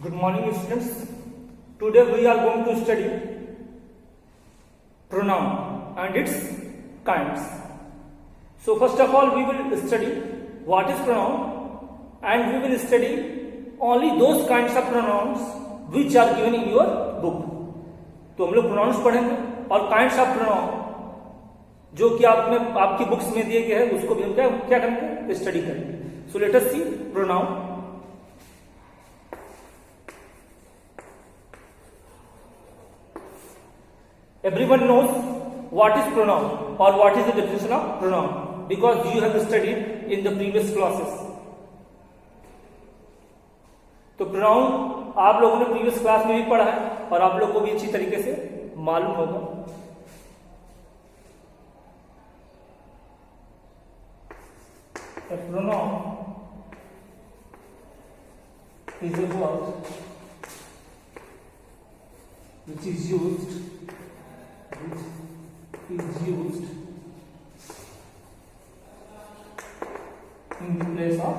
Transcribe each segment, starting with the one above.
Good morning, students. Today we are going to study pronoun and its kinds. So first of all we will study what is pronoun, and we will study only those kinds of pronouns which are given in your book. तो हम लोग pronounce पढ़ेंगे और kinds of pronoun जो कि आपकी books में दिए गए हैं उसको भी हम क्या करेंगे, स्टडी करेंगे. So let us see pronoun. Everyone knows what is pronoun or what is the definition of pronoun because you have studied in the previous classes. तो प्रोनाउन आप लोगों ने प्रीवियस क्लास में भी पढ़ा है और आप लोग को भी अच्छी तरीके से मालूम होगा. A pronoun is a word which is used in the place of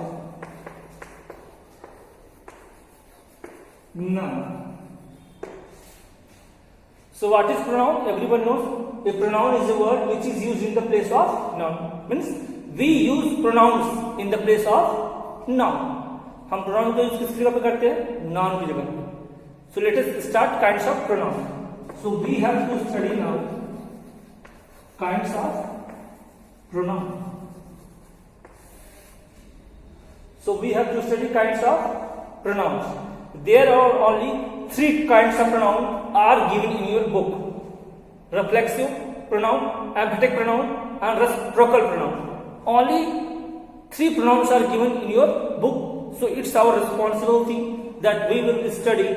noun. So what is pronoun? Everyone knows a pronoun is a word which is used in the place of noun. Means we use pronouns in the place of noun. हम pronoun का use किस जगह पे करते हैं? noun की जगह पे. So let us start kinds of pronoun. So we have to study now kinds of pronoun. So we have to study kinds of pronouns. There are only 3 kinds of pronoun are given in your book: reflexive pronoun, emphatic pronoun, and reciprocal pronoun. Only 3 pronouns are given in your book. So it's our responsibility that we will study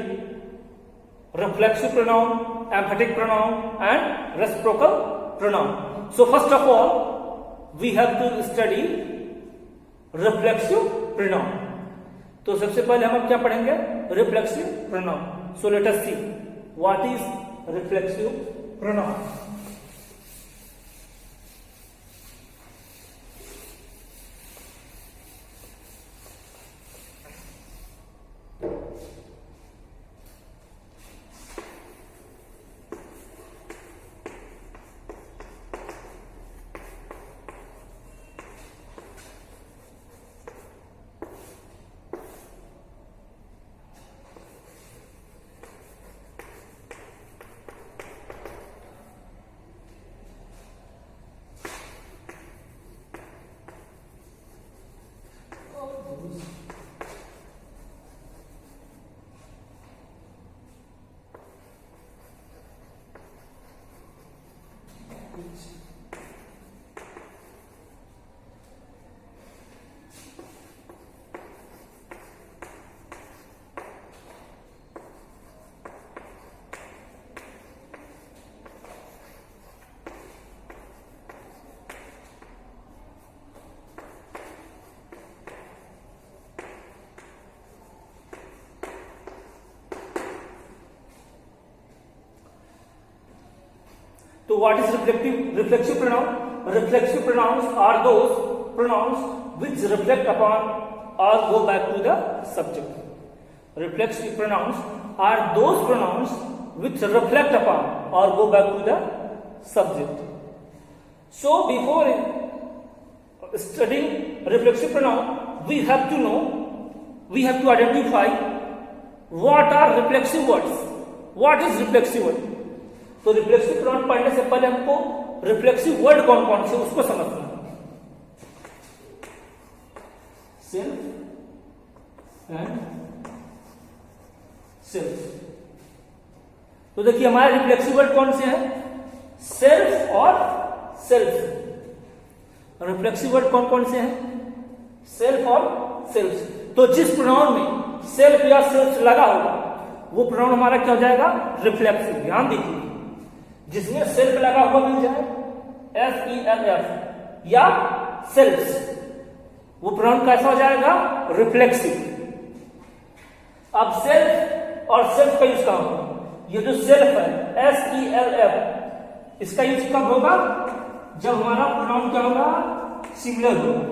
reflexive pronoun, emphatic pronoun, and reciprocal pronoun. So first of all we have to study reflexive pronoun. तो सबसे पहले हम क्या पढ़ेंगे? Reflexive pronoun. So let us see what is reflexive pronoun. So what is reflexive pronoun? Reflexive pronouns are those pronouns which reflect upon or go back to the subject. Reflexive pronouns are those pronouns which reflect upon or go back to the subject. So before studying reflexive pronoun, we have to identify what are reflexive words. What is reflexive word? तो reflexive pronoun पढ़ने से पहले हमको reflexive word कौन कौन से उसको समझना है. Self and self. तो देखिए हमारे रिफ्लेक्सिव वर्ड कौन से हैं? सेल्फ और सेल्फ. रिफ्लेक्सिव वर्ड कौन कौन से हैं? सेल्फ और सेल्फ. तो जिस प्रोनाउन में सेल्फ या सेल्फ लगा होगा वो प्रोनाउन हमारा क्या हो जाएगा? रिफ्लेक्सिव. ध्यान दीजिए, जिसमें सेल्फ लगा हुआ मिल जाए SELF या सेल्फ्स, वो प्रोनाउन कैसा हो जाएगा? रिफ्लेक्सिव. अब सेल्फ और सेल्फ का यूज कहां होगा? ये जो सेल्फ है SELF, इसका यूज कब होगा? जब हमारा प्रोनाउन क्या होगा? सिमिलर होगा.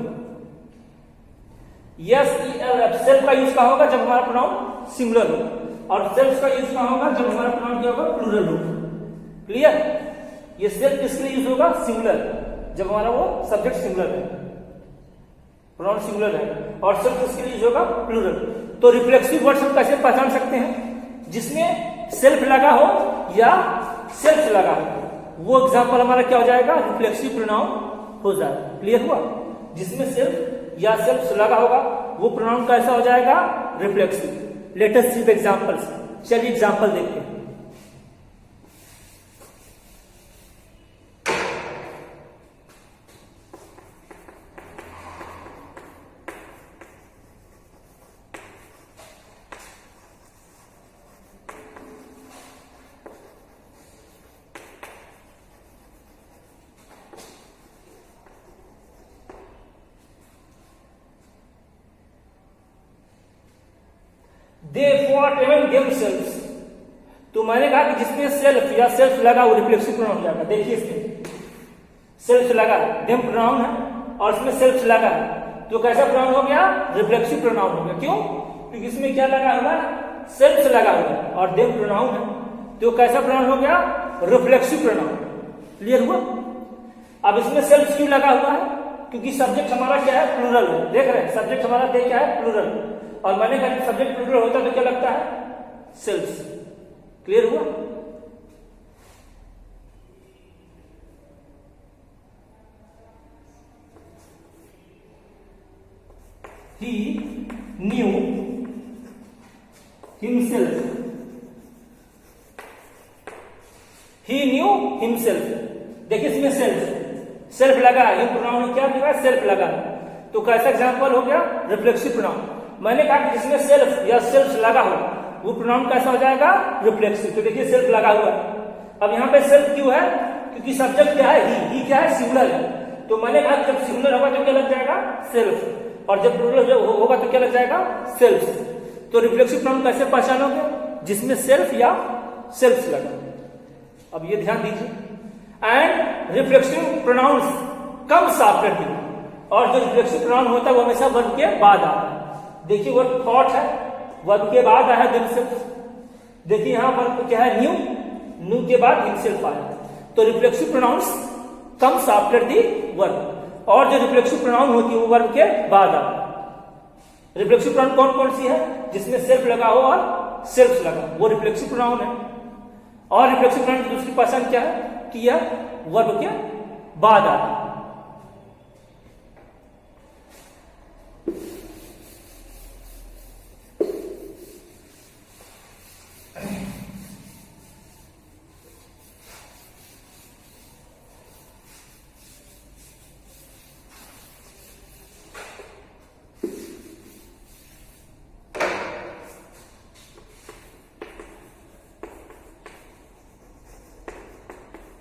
SELF, सेल्फ का यूज कहाँ होगा? जब हमारा प्रोनाउन सिंगुलर हो, और सेल्फ का यूज कहाँ होगा? जब हमारा प्रोनाउन क्या होगा? प्लूरल हो। क्लियर? ये सेल्फ किसके लिए यूज होगा? सिंगुलर, जब हमारा वो सब्जेक्ट सिंगुलर है, प्रोनाउन सिंगुलर है, और सेल्फ किसके लिए यूज होगा? प्लूरल। तो रिफ्लेक्सिव वर्ड्स हम कैसे पहचान सकते हैं? जिसमें सेल्फ लगा हो या सेल्फ लगा हो, वो एग्जाम्पल हमारा क्या हो जाएगा? रिफ्लेक्सिव प्रोनाउन हो जाएगा। क्लियर हुआ? जिसमें सेल्फ या सेल्फ लगा होगा वो प्रोनाउन कैसा हो जाएगा? Reflexive. Late us see the examples. चलिए एग्जांपल देखते हैं। They fought among themselves। तो मैंने कहा कि जिसमें सेल्फ या सेल्फ लगा वो रिफ्लेक्सिव प्रोनाउन हो जाएगा। देखिए इसमें सेल्फ लगा, देम प्रोनाउन है, और इसमें सेल्फ लगा, तो कैसा प्रोनाउन हो गया? रिफ्लेक्सिव प्रोनाउन हो गया। क्यों? क्योंकि इसमें क्या लगा हुआ है? सेल्फ लगा हुआ है, और देम प्रोनाउन है, तो कैसा प्रोनाउन हो गया? Reflexive pronoun. क्लियर हुआ? अब इसमें सेल्फ क्यों लगा हुआ है? क्योंकि सब्जेक्ट हमारा क्या है? प्लूरल है। देख रहे हैं सब्जेक्ट हमारा क्या है? प्लूरल। और मैंने कहा सब्जेक्ट प्लूरल होता है तो क्या लगता है? सेल्फ। क्लियर हुआ? He knew himself। He knew himself। देखिए इसमें सेल्फ लगा है, प्रोनाउन क्या लगा? सेल्फ लगा। तो कैसा एग्जांपल हो गया? Reflexive pronoun. मैंने कहा कि जिसमें सेल्फ या सेल्फ लगा हो वो प्रोनाउन कैसा हो जाएगा? रिफ्लेक्सिव। तो देखिए सेल्फ लगा हुआ है। अब यहाँ पे सेल्फ क्यों है? क्योंकि सब्जेक्ट क्या है? ही क्या है? सिंगुलर है। तो मैंने कहा जब सिंगुलर होगा तो क्या लग जाएगा? सेल्फ, और जब प्लूरल होगा तो क्या लग जाएगा? सेल्फ। तो रिफ्लेक्सिव प्रोनाउन कैसे पहचानोगे? जिसमें सेल्फ या सेल्फ लगा। अब ये ध्यान दीजिए, and reflexive pronouns comes after the, और जो रिफ्लेक्सिव प्रोनाउन होता है वो हमेशा वर्ब के बाद आता है। देखिए वर्ब थॉट है, वर्ब के बाद आया हिमसेल्फ। देखिए यहां वर्ब क्या है? न्यू के बाद हिमसेल्फ आया। तो reflexive pronouns comes after the verb, और जो रिफ्लेक्सिव प्रोनाउन होती है वो वर्ब के बाद आता है। रिफ्लेक्सिव प्रोनाउन कौन कौन सी है? जिसमें सेल्फ लगा हो और सेल्फ लगा, वो रिफ्लेक्सिव प्रोनाउन है। और रिफ्लेक्सिव प्रोनाउन की दूसरी पहचान क्या है? कि यह वर्ब के बाद आता है।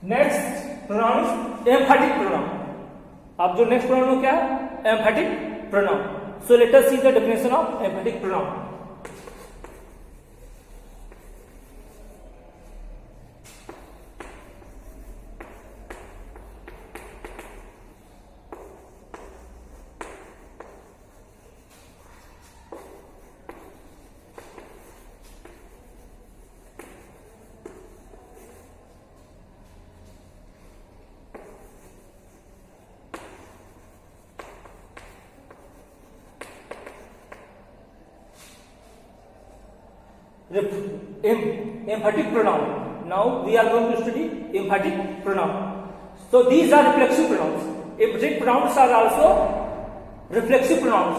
Next pronoun एम्फैटिक pronoun. अब जो नेक्स्ट प्रोनाउन क्या है? एम्फैटिक pronoun. So let us see the definition of एम्फैटिक pronoun. Emphatic pronoun. Now we are going to study emphatic pronoun. So these are reflexive pronouns. Emphatic pronouns are also reflexive pronouns,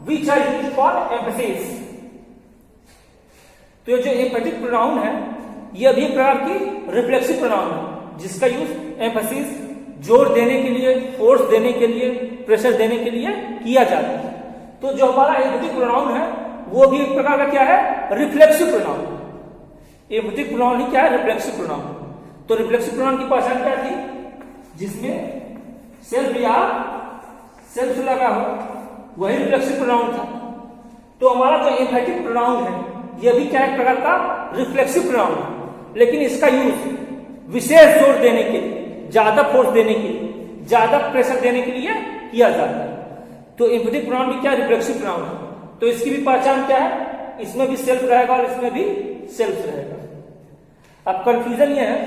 which are used for emphasis. तो ये जो emphatic pronoun है ये भी एक प्रकार की reflexive pronoun है, जिसका यूज एम्फेसिस, जोर देने के लिए, फोर्स देने के लिए, प्रेशर देने के लिए किया जाता है। तो जो हमारा एम्फेटिक प्रोनाउन है वो भी एक प्रकार का क्या है? Reflexive pronoun. एम्फेटिक प्रोनाउन ही क्या है? Reflexive pronoun. तो रिफ्लेक्सिव प्रोनाउन की पहचान क्या थी? जिसमें सेल्फ या सेल्फ लगा हो वही रिफ्लेक्सिव प्रोनाउन था। तो हमारा जो एम्फेटिक प्रोनाउन है यह भी क्या एक प्रकार का रिफ्लेक्सिव प्रोनाउन है, लेकिन इसका यूज विशेष जोर देने के लिए, ज्यादा फोर्स देने के लिए, ज्यादा प्रेशर देने के लिए किया जाता है। तो एम्फेटिक प्रोनाउन भी क्या रिफ्लेक्सिव प्रोनाउन है, तो इसकी भी पहचान क्या है, इसमें भी सेल्फ रहेगा और इसमें भी सेल्फ रहेगा। अब कंफ्यूजन ये है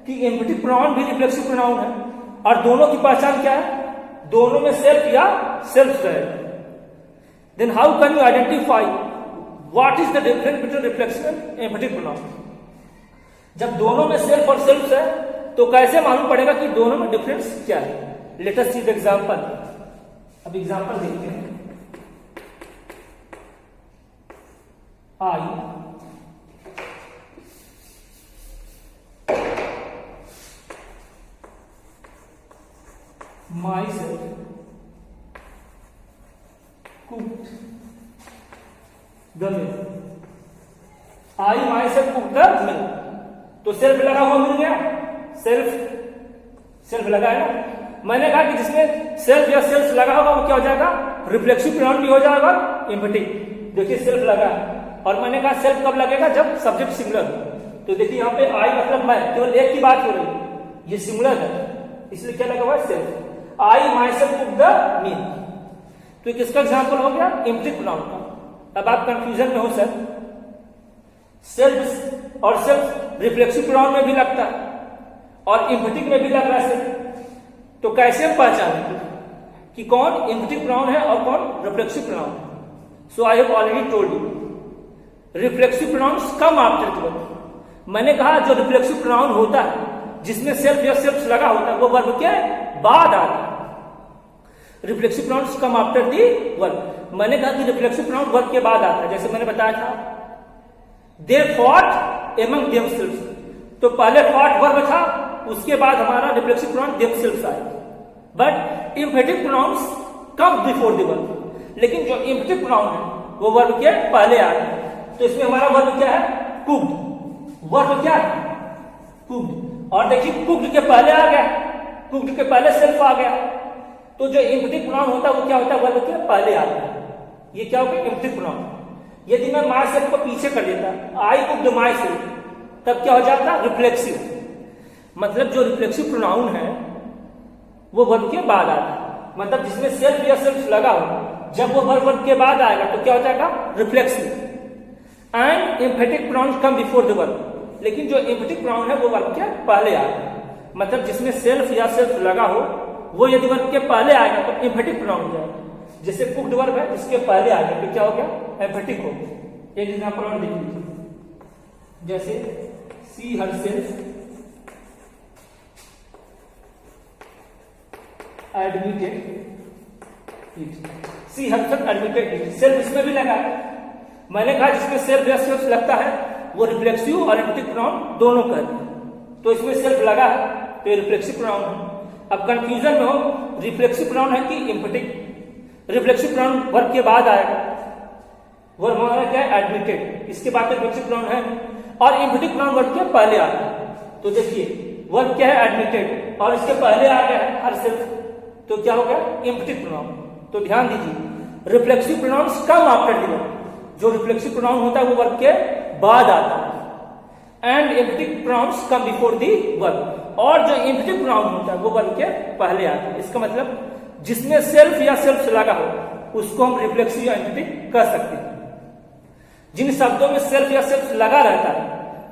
कि एम्फेटिक प्रोनाउन भी रिफ्लेक्सिव प्रोनाउन है और दोनों की पहचान क्या है, दोनों में सेल्फ या सेल्फ रहेगा। Then how can you identify what is the difference between reflexive and emphatic pronoun. जब दोनों में सेल्फ और सेल्फ है तो कैसे मालूम पड़ेगा कि दोनों में डिफरेंस क्या है। Late us see the example. अब एग्जांपल देखते हैं। आई myself cooked the meal. I myself cooked the meal. तो सेल्फ लगा हुआ मिल गया, सेल्फ लगा है ना। मैंने कहा कि जिसमें सेल्फ या सेल्फ लगा होगा वो क्या हो जाएगा, रिफ्लेक्सिव प्रोनाउन भी हो जाएगा एम्फेटिक। देखिए सेल्फ लगा और मैंने कहा सेल्फ कब लगेगा, जब सब्जेक्ट सिंगुलर। तो देखिए यहाँ पे आई मतलब मैं, केवल एक की बात हो रही है, ये सिंगुलर है इसलिए क्या लगा हुआ है, self. I myself cook the meal, तो किसका एग्जाम्पल हो गया, एम्फेटिक प्रोनाउन का। अब आप कंफ्यूजन में हो सर, सेल्फ और सेल्फ रिफ्लेक्सिव प्रोनाउन में भी लगता है और एम्फेटिक में भी लग रहा है सेल्फ, तो कैसे हम पहचानेंगे कि कौन एम्फेटिक प्रोनाउन है और कौन रिफ्लेक्सिव प्रोनाउन है। So I have already told you reflexive pronouns come after the verb. मैंने कहा जो रिफ्लेक्सिव प्रोनाउन होता है जिसमें सेल्फ या सेल्फ लगा होता है वो वर्ब के बाद आता है। Reflexive pronouns come after the verb. मैंने कहा कि रिफ्लेक्सिव प्रोनाउन वर्ब के बाद आता है, जैसे मैंने बताया था दे फॉट एमंग देमसेल्व्स, तो पहले फॉट वर्ब था उसके बाद हमारा रिफ्लेक्सिव प्रोनाउन देमसेल्व्स आया। But emphatic pronouns come before the verb, लेकिन जो एम्फेटिक प्रोनाउन है वो वर्ब के पहले आ गया। तो इसमें हमारा वर्ब क्या है, कुक्ड। वर्ब क्या है, कुक्ड। और देखिए कुक्ड के पहले आ गया, कुक्ड के पहले सेल्फ आ गया, तो जो एम्फेटिक प्रोनाउन होता है वो क्या होता है, वर्ब के पहले आता है। ये क्या हो गया, एम्फेटिक प्रोनाउन। यदि मैं माई सेल्फ को पीछे कर देता, आई कुक्ड माई सेल्फ, तब क्या हो जाता, रिफ्लेक्सिव। मतलब जो रिफ्लेक्सिव प्रोनाउन है वो वर्ब के बाद आता है, मतलब जिसमें सेल्फ या सेल्फ लगा हो, जब वो वर्ब के बाद आएगा तो क्या हो जाएगा, reflexive. And emphatic pronoun come before the verb, लेकिन जो एम्फेटिक प्रोनाउन है वो वर्ब के पहले आएगा, मतलब जिसमें सेल्फ या सेल्फ लगा हो वो यदि वर्ब के पहले आएगा तो एम्फेटिक प्रोनाउन हो जाएगा। जैसे कुक्ड वर्ब है इसके पहले आ गया तो क्या हो गया, एम्फेटिक हो गया। एक एग्जांपल और देख लीजिए, जैसे she herself admitted it, she herself admitted it, self इसमें भी लगा है। मैंने कहा जिसमें सेल्फ या सेल्फ लगता है वो रिफ्लेक्सिव और एम्फेटिक प्रोनाउन दोनों कर, तो इसमें सेल्फ लगा है तो ये रिफ्लेक्सिव प्रोनाउन है। अब कंफ्यूजन में हो, रिफ्लेक्सिव प्रोनाउन है कि एम्फेटिक। रिफ्लेक्सिव प्रोनाउन वर्ब के बाद आएगा, वर्ब हमारा क्या है, एडमिटेड, इसके बाद रिफ्लेक्सिव प्रोनाउन है, और एम्फेटिक प्रोनाउन वर्ब के पहले आता है। तो देखिए वर्ब क्या है, एडमिटेड, और इसके पहले आ गया है हरसेल्फ, तो क्या हो गया, एम्फेटिक प्रोनाउन। तो ध्यान दीजिए reflexive pronouns come after the verb, जो रिफ्लेक्सिव प्रोनाउन होता है वो वर्ब के बाद आता है। And emphatic pronouns come before the verb, और जो एम्फेटिक प्रोनाउन होता है वो वर्ब के पहले आता है। इसका मतलब जिसमें सेल्फ या सेल्फ लगा हो उसको हम रिफ्लेक्सिव या एम्फेटिक कह सकते हैं। जिन शब्दों में सेल्फ या सेल्फ लगा रहता है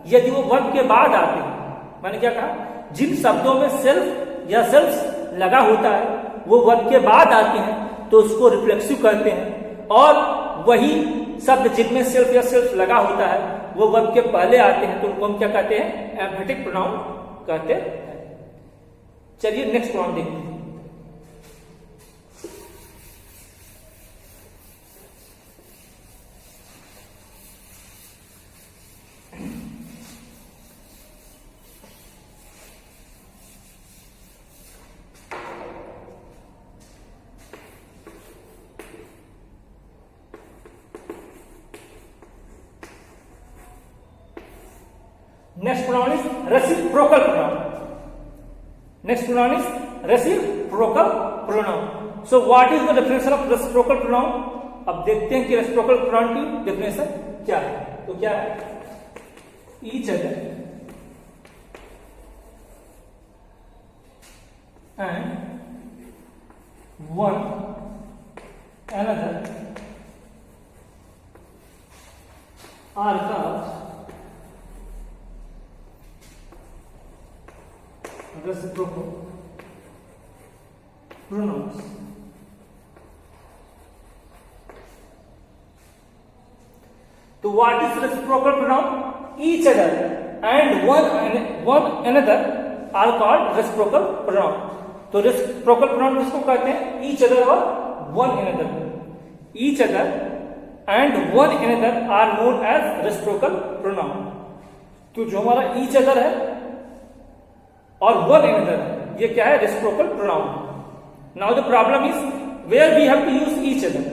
यदि वो वर्ब के बाद आते हैं, मैंने क्या कहा, जिन शब्दों में सेल्फ या सेल्फ लगा होता है वो वर्ब के बाद आते हैं तो उसको रिफ्लेक्सिव कहते हैं, और वही शब्द जिनमें सेल्फ या सेल्फ लगा होता है वो वर्ब के पहले आते हैं तो उनको हम क्या कहते हैं, एम्फेटिक प्रोनाउन कहते हैं। चलिए नेक्स्ट प्रोनाउन देखते हैं। Next pronoun is reciprocal pronoun. Next pronoun is reciprocal pronoun. So what is the definition of reciprocal pronoun? अब देखते हैं कि reciprocal pronoun की definition क्या है। तो क्या है, each other and one another are called reciprocal pronouns. So what is reciprocal pronoun? Each other and one another are called reciprocal pronoun. तो reciprocal pronoun किसको कहते हैं? Each other और one another. Each other and one another are known as reciprocal pronoun. तो जो हमारा each other है और one another है, ये क्या है? reciprocal pronoun. Now the problem is where we have to use each other.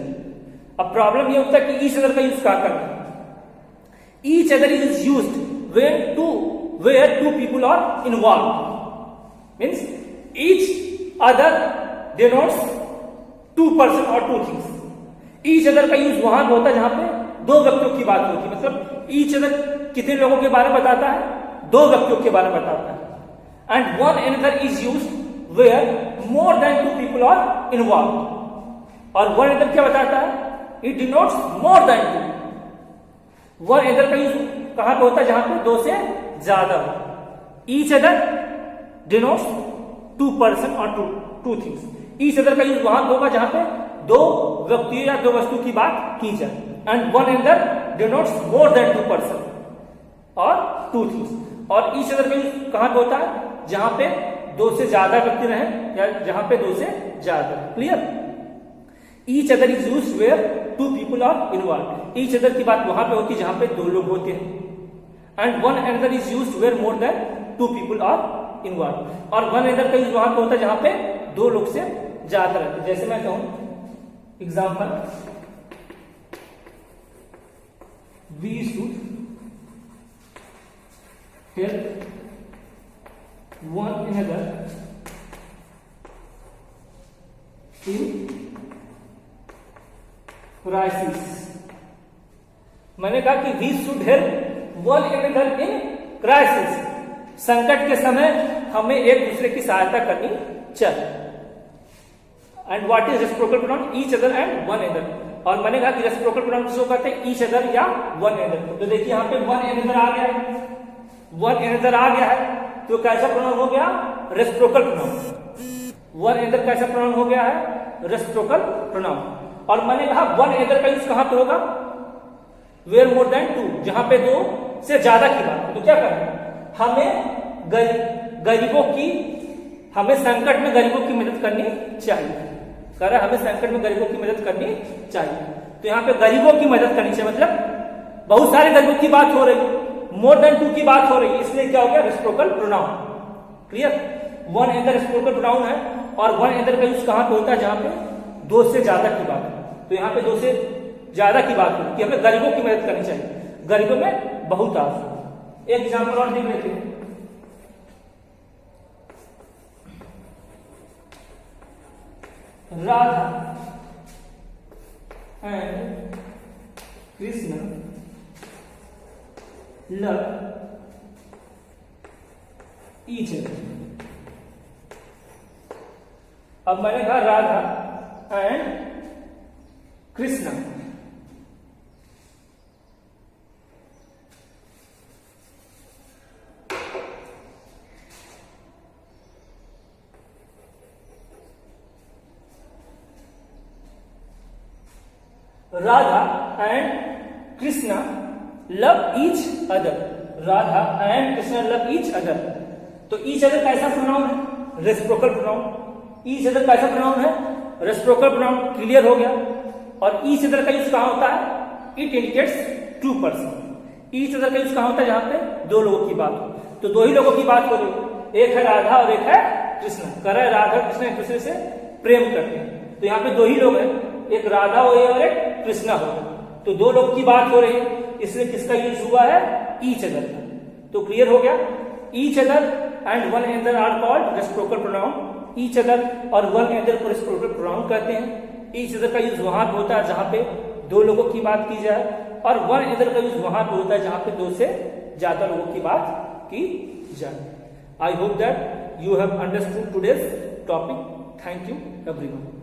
अब प्रॉब्लम ये होता है कि each other का यूज कहाँ करना है? Each other is used where two people are involved. Means each other denotes two person or two things. Each other का यूज वहां होता है जहां पे दो व्यक्तियों की बात होती है. मतलब each other कितने लोगों के बारे में बताता है? दो व्यक्तियों के बारे में बताता है. And one another is used where more than two people are involved. और one another क्या बताता है? It denotes more than two. One other का यूज कहां पे होता है? जहां पे दो से ज्यादा हो. Each other denotes two person और टू थिंग्स. ईच अदर का यूज वहां होगा जहां पे दो व्यक्तियों या दो वस्तु की बात की जाए. And one other denotes more than two person और टू थिंग्स. और ईच अदर का यूज कहां पे होता है? जहां पे दो से ज्यादा व्यक्ति रहे या जहां पे दो से ज्यादा. Clear? Each other is used where two people are involve. Each other की बात वहां पे होती है जहां पे दो लोग होते हैं. And one another is used where more than two people are involve. और वन अनदर का यूज वहां पे होता है जहां पे दो लोग से ज्यादा रहते हैं. जैसे मैं कहूं example, we should help one another in crisis. मैंने कहा कि we should help one another in crisis. संकट के समय हमें एक दूसरे की सहायता करनी चाहिए. And what is reciprocal pronoun? Each other and one other. और मैंने कहा कि रेसिप्रोकल प्रोनाउन किसको कहते हैं? ईच अदर या वन अदर. तो देखिए यहां पे वन अनदर आ गया है. वन अनदर आ गया है तो कैसा प्रोनाउन हो गया? Reciprocal pronoun. वन अनदर कैसा प्रोनाउन हो गया है? Reciprocal pronoun. और मैंने कहा वन अदर का यूज कहां पे होगा? वेयर मोर देन टू, जहां पे दो से ज्यादा की बात. तो क्या करें? हमें गरीबों की, हमें संकट में गरीबों की मदद करनी चाहिए. कह रहा है हमें संकट में गरीबों की मदद करनी चाहिए. तो यहाँ पे गरीबों की मदद करनी चाहिए मतलब बहुत सारे गरीबों की बात हो रही, मोर देन टू की बात हो रही, इसलिए क्या हो गया? Reciprocal pronoun. Clear? One other reciprocal pronoun है और वन अदर का यूज कहां पे होता है? जहां पे दो से ज्यादा की बात है. तो यहाँ पे दो से ज्यादा की बात होती है, हमें गरीबों की मदद करनी चाहिए. गरीबों में बहुत आवश्यक. एक एग्जाम्पल और देख लेते हैं. Radha and Krishna love each other. अब मैंने कहा Radha and Krishna. Radha and Krishna love each other. Radha and Krishna love each other. तो ईच अदर कैसा प्रोनाउन है? Reciprocal pronoun. ईच अदर कैसा प्रोनाउन है? Reciprocal pronoun. क्लियर हो गया? और ईच अदर का यूज कहां होता है? It indicates two person. Each other का यूज कहां होता है? जहां पे दो लोगों की बात हो. तो दो ही लोगों की बात हो रही, एक है राधा और एक है कृष्ण. कह रहा है राधा कृष्ण एक दूसरे से प्रेम करते हैं. तो यहाँ पे दो ही लोग हैं, एक राधा हो और एक कृष्णा हो. तो दो लोग की बात हो रही है, इसलिए किसका यूज हुआ है? Each other. तो क्लियर हो गया? Each other and one other are called reciprocal pronoun. Each other और वन अदर को रेसिप्रोकल प्रोनाउन कहते हैं. ईच अदर का यूज वहां पे होता है जहां पे दो लोगों की बात की जाए, और वन अदर का यूज वहां पे होता है जहां पे दो से ज्यादा लोगों की बात की जाए. I hope that you have understood today's topic. Thank you everyone.